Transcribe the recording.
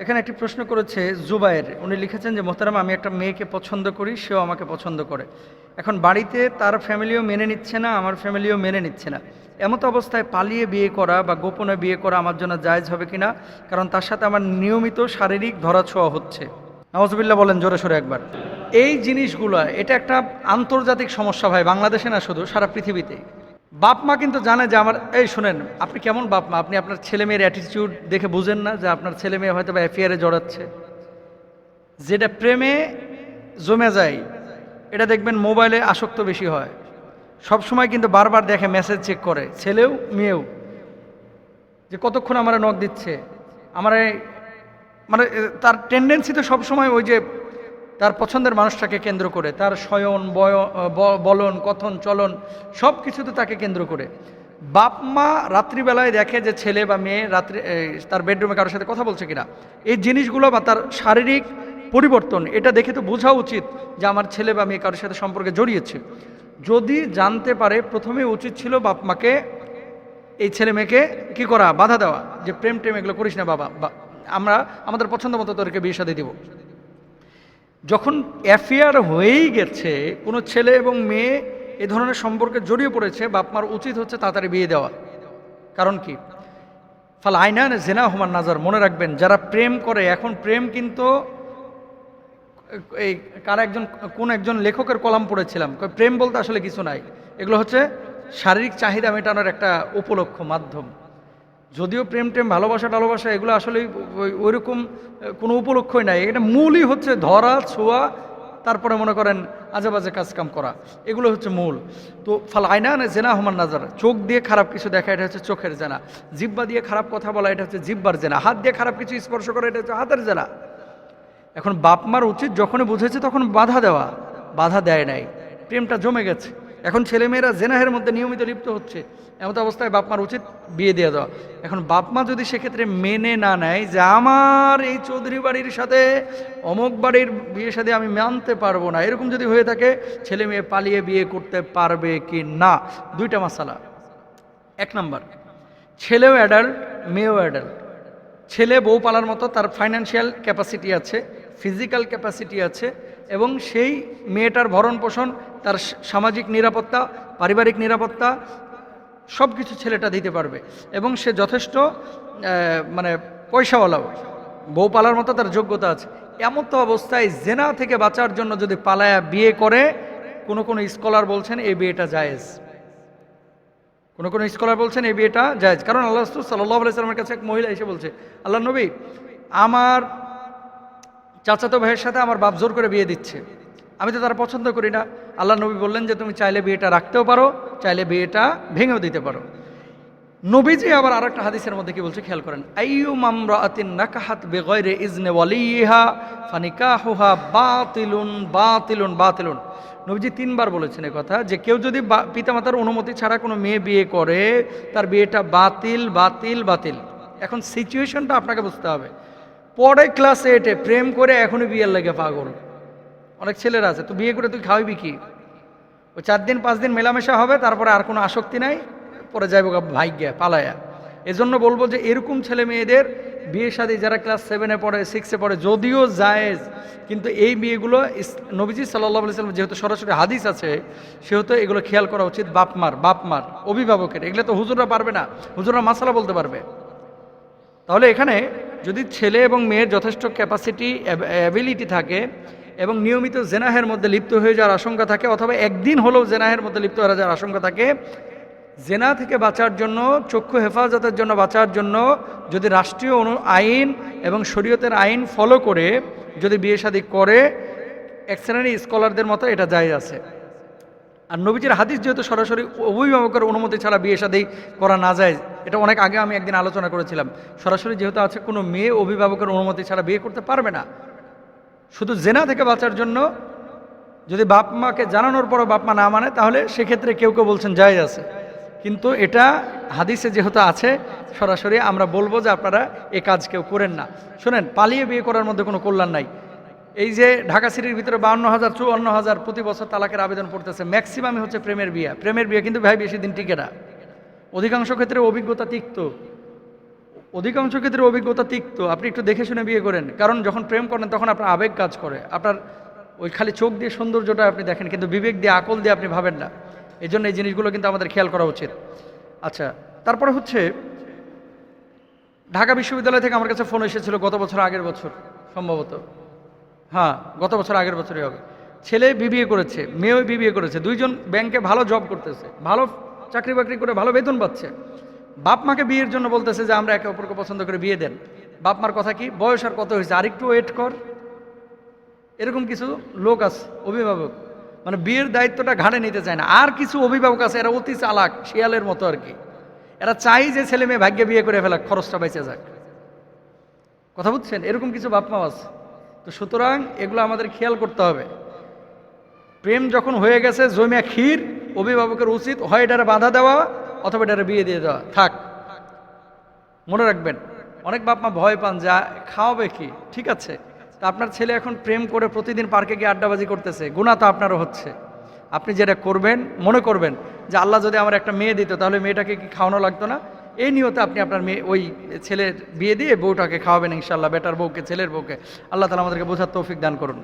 এখানে একটি প্রশ্ন করেছে জুবায়ের, উনি লিখেছেন যে মোহতারাম, আমি একটা মেয়েকে পছন্দ করি, সেও আমাকে পছন্দ করে। এখন বাড়িতে তার ফ্যামিলিও মেনে নিচ্ছে না, আমার ফ্যামিলিও মেনে নিচ্ছে না। এমতো অবস্থায় পালিয়ে বিয়ে করা বা গোপনে বিয়ে করা আমার জন্য জায়েজ হবে কিনা? কারণ তার সাথে আমার নিয়মিত শারীরিক ধরাছোঁয়া হচ্ছে। নাউজুবিল্লাহ বলেন জোরে সোরে একবার। এই জিনিসগুলো এটা একটা আন্তর্জাতিক সমস্যা ভাই, বাংলাদেশে না, শুধু সারা পৃথিবীতে। বাপ মা কিন্তু জানে যে আমার, এই শুনেন, আপনি কেমন বাপ মা? আপনি আপনার ছেলে মেয়ের অ্যাটিটিউড দেখে বুঝেন না যে আপনার ছেলে মেয়ে হয়তো বা অ্যাফেয়ারে জড়াচ্ছে? যেটা প্রেমে জমে যায় এটা দেখবেন মোবাইলে আসক্ত বেশি হয়, সব সময় কিন্তু বারবার দেখে, মেসেজ চেক করে, ছেলেও মেয়েও, যে কতক্ষণ আমার নক দিচ্ছে আমার, মানে তার টেন্ডেন্সি তো সবসময় ওই যে তার পছন্দের মানুষটাকে কেন্দ্র করে, তার শয়ন বলন কথন চলন সব কিছুতে তাকে কেন্দ্র করে। বাপ মা রাত্রিবেলায় দেখে যে ছেলে বা মেয়ে রাত্রি তার বেডরুমে কারোর সাথে কথা বলছে কিনা, এই জিনিসগুলো বা তার শারীরিক পরিবর্তন এটা দেখে তো বোঝা উচিত যে আমার ছেলে বা মেয়ে কারোর সাথে সম্পর্কে জড়িয়েছে। যদি জানতে পারে, প্রথমে উচিত ছিল বাপ মাকে এই ছেলে মেয়েকে কী করা, বাধা দেওয়া, যে প্রেম টেম এগুলো করিস না বাবা, আমরা আমাদের পছন্দ মতো তোদেরকে বিয়ে শাদী দিব। যখন অ্যাফেয়ার হয়েই গেছে, কোনো ছেলে এবং মেয়ে এ ধরনের সম্পর্কে জড়িয়ে পড়েছে, বাপ মার উচিত হচ্ছে তাড়াতাড়ি বিয়ে দেওয়া। কারণ কি, ফাল আইনান জেনা হুমান নাজার, মনে রাখবেন যারা প্রেম করে, এখন প্রেম কিন্তু এই কোন একজন লেখকের কলাম পড়েছিলাম, প্রেম বলতে আসলে কিছু নাই, এগুলো হচ্ছে শারীরিক চাহিদা মেটানোর একটা উপলক্ষ মাধ্যম। যদিও প্রেম টেম ভালোবাসা টালোবাসা এগুলো আসলে ওইরকম কোনো উপলক্ষই নাই, এটা মূলই হচ্ছে ধরা ছোঁয়া, তারপরে মনে করেন আজেবাজে কাজকাম করা, এগুলো হচ্ছে মূল। তো ফাল আইনান জেনা হুমান নাজার, চোখ দিয়ে খারাপ কিছু দেখা এটা হচ্ছে চোখের জেনা, জিব্বা দিয়ে খারাপ কথা বলা এটা হচ্ছে জিব্বার জেনা, হাত দিয়ে খারাপ কিছু স্পর্শ করা এটা হচ্ছে হাতের জেনা। এখন বাপ মার উচিত যখনই বুঝেছে তখন বাধা দেওয়া, বাধা দেয় নাই, প্রেমটা জমে গেছে, এখন ছেলেমেয়েরা জেনাহের মধ্যে নিয়মিত লিপ্ত হচ্ছে, এমন অবস্থায় বাপ মার উচিত বিয়ে দিয়ে দেওয়া। এখন বাপ মা যদি সেক্ষেত্রে মেনে না নেয় যে আমার এই চৌধুরী বাড়ির সাথে অমুক বাড়ির বিয়ে সাথে আমি মানতে পারবো না, এরকম যদি হয়ে থাকে, ছেলে মেয়ে পালিয়ে বিয়ে করতে পারবে কি না? দুইটা মাসালা। এক নাম্বার, ছেলেও অ্যাডাল্ট মেয়েও অ্যাডাল্ট। ছেলে বউ পালার মতো তার ফাইন্যান্সিয়াল ক্যাপাসিটি আছে, ফিজিক্যাল ক্যাপাসিটি আছে, এবং সেই মেয়েটার ভরণ পোষণ, তার সামাজিক নিরাপত্তা, পারিবারিক নিরাপত্তা সব কিছু ছেলেটা দিতে পারবে, এবং সে যথেষ্ট মানে পয়সাওয়ালাও, বউ পালার মতো তার যোগ্যতা আছে। এমন তো অবস্থায় জেনা থেকে বাঁচার জন্য যদি পালায়া বিয়ে করে, কোনো স্কলার বলছেন এই বিয়েটা জায়েজ, কোনো স্কলার বলছেন এই বিয়েটা জায়েজ। কারণ আল্লাহ রাসূল সাল্লাল্লাহু আলাইহি ওয়াসাল্লামের কাছে এক মহিলা এসে বলছে, আল্লাহ নবী, আমার চাচাতো ভাইয়ের সাথে আমার বাপ জোর করে বিয়ে দিচ্ছে, আমি তো তারা পছন্দ করি না। আল্লাহ নবী বললেন যে তুমি চাইলে বিয়েটা রাখতেও পারো, চাইলে বিয়েটা ভেঙেও দিতে পারো। নবীজি আবার আরেকটা হাদিসের মধ্যে কি বলছে খেয়াল করেন, আইয়ু মামরাআতিন নাকাহাত বিগাইরি ইজনি ওয়ালিহা ফানিকাহুহা বাতিলুন বাতিলুন বাতিলুন। নবীজি তিনবার বলেছেন এই কথা, যে কেউ যদি পিতামাতার অনুমতি ছাড়া কোনো মেয়ে বিয়ে করে, তার বিয়েটা বাতিল বাতিল বাতিল। এখন সিচুয়েশনটা আপনাকে বুঝতে হবে। পরে ক্লাস 8-এ প্রেম করে এখনই বিয়ের লাগে পাগল অনেক ছেলেরা আছে, তো বিয়ে করে তুই খাওয়াবি কি? ওই 4 দিন 5 দিন মেলামেশা হবে, তারপরে আর কোনো আসক্তি নাই, পরে যাইব ভাগ্যা পালায়া। এজন্য বলবো যে এরকম ছেলে মেয়েদের বিয়ে শাদী যারা ক্লাস 7-এ পড়ে 6-এ পড়ে, যদিও জায়েজ, কিন্তু এই বিয়েগুলো নবীজি সাল্লাল্লাহু আলাইহি ওয়াসাল্লাম যেহেতু সরাসরি হাদিস আছে, সেহেতু এগুলো খেয়াল করা উচিত বাপ মার অভিভাবকের। এগুলো তো হুজুররা পারবে না, হুজুররা মাসালা বলতে পারবে। তাহলে এখানে যদি ছেলে এবং মেয়ের যথেষ্ট ক্যাপাসিটি অ্যাবিলিটি থাকে এবং নিয়মিত জেনাহের মধ্যে লিপ্ত হয়ে যাওয়ার আশঙ্কা থাকে, অথবা একদিন হলেও জেনাহের মধ্যে লিপ্ত হয়ে যাওয়ার আশঙ্কা থাকে, জেনা থেকে বাঁচার জন্য, চক্ষু হেফাজতের জন্য বাঁচার জন্য যদি রাষ্ট্রীয় আইন এবং শরীয়তের আইন ফলো করে যদি বিয়ে শাদী করে, এক শ্রেণীর স্কলারদের মতো এটা জায়েজ আছে। আর নবীজির হাদিস যেহেতু সরাসরি অভিভাবকের অনুমতি ছাড়া বিয়ে শাদী করা না যায়, এটা অনেক আগে আমি একদিন আলোচনা করেছিলাম, সরাসরি যেহেতু আছে কোনো মেয়ে অভিভাবকের অনুমতি ছাড়া বিয়ে করতে পারবে না। শুধু জেনা থেকে বাঁচার জন্য যদি বাপ মাকে জানানোর পরও বাপ মা না মানে, তাহলে সেক্ষেত্রে কেউ বলছেন জায়েজ আছে, কিন্তু এটা হাদিসে যেহেতু আছে সরাসরি আমরা বলবো যে আপনারা এ কাজ কেউ করেন না। শোনেন, পালিয়ে বিয়ে করার মধ্যে কোনো কল্যাণ নাই। এই যে ঢাকা সিটির ভিতরে 52,000 54,000 প্রতি বছর তালাকের আবেদন পড়তেছে, ম্যাক্সিমামই হচ্ছে প্রেমের বিয়ে কিন্তু ভাই বেশি দিন টিকে না, অধিকাংশ ক্ষেত্রে অভিজ্ঞতা তিক্ত, অধিকাংশ ক্ষেত্রে অভিজ্ঞতা তিক্ত। আপনি একটু দেখে শুনে বিয়ে করেন, কারণ যখন প্রেম করেন তখন আপনার আবেগ কাজ করে, আপনার ওই খালি চোখ দিয়ে সৌন্দর্যটা আপনি দেখেন, কিন্তু বিবেক দিয়ে আকল দিয়ে আপনি ভাবেন না। এই জন্য এই জিনিসগুলো কিন্তু আমাদের খেয়াল করা উচিত। আচ্ছা, তারপরে হচ্ছে ঢাকা বিশ্ববিদ্যালয় থেকে আমার কাছে ফোন এসেছিল গত বছর আগের বছর সম্ভবত, হ্যাঁ গত বছর আগের বছরই হবে। ছেলে বিবিএ করেছে, মেয়েও বিবিএ করেছে, দুইজন ব্যাংকে ভালো জব করতেছে, ভালো চাকরি বাকরি করে ভালো বেতন পাচ্ছে। বাপ মাকে বিয়ের জন্য বলতেছে যে আমরা একে অপরকে পছন্দ করে বিয়ে দেন। বাপ মার কথা কি, বয়স আর কত হয়েছে, আরেকটু ওয়েট কর। এরকম কিছু লোক আছে অভিভাবক, মানে বিয়ের দায়িত্বটা ঘাড়ে নিতে চায় না। আর কিছু অভিভাবক আছে, এরা অতি চালাক, শিয়ালের মতো আর কি। এরা চাই যে ছেলে মেয়ে ভাগ্যে বিয়ে করে ফেলাক, খরচটা বেঁচে যাক। কথা বুঝছেন? এরকম কিছু বাপ মা আছে। তো সুতরাং এগুলো আমাদের খেয়াল করতে হবে। প্রেম যখন হয়ে গেছে জমিয়া ক্ষীর, অভিভাবকের উচিত হয় এটারে বাধা দেওয়া অথবা এটারে বিয়ে দিয়ে দেওয়া। থাক, মনে রাখবেন। অনেক বাপ মা ভয় পান যা খাওয়াবে কি, ঠিক আছে। তা আপনার ছেলে এখন প্রেম করে প্রতিদিন পার্কে গিয়ে আড্ডাবাজি করতেছে, গুনাহ তো আপনারও হচ্ছে। আপনি যেটা করবেন, মনে করবেন যে আল্লাহ যদি আমার একটা মেয়ে দিত তাহলে মেয়েটাকে কি খাওয়ানো লাগতো না, এই নিয়তে আপনি আপনার মেয়ে ওই ছেলের বিয়ে দিয়ে বউটাকে খাওয়াবেন ইনশাআল্লাহ, বেটার বউকে, ছেলের বউকে। আল্লাহ তাআলা আমাদেরকে বোঝার তৌফিক দান করুন।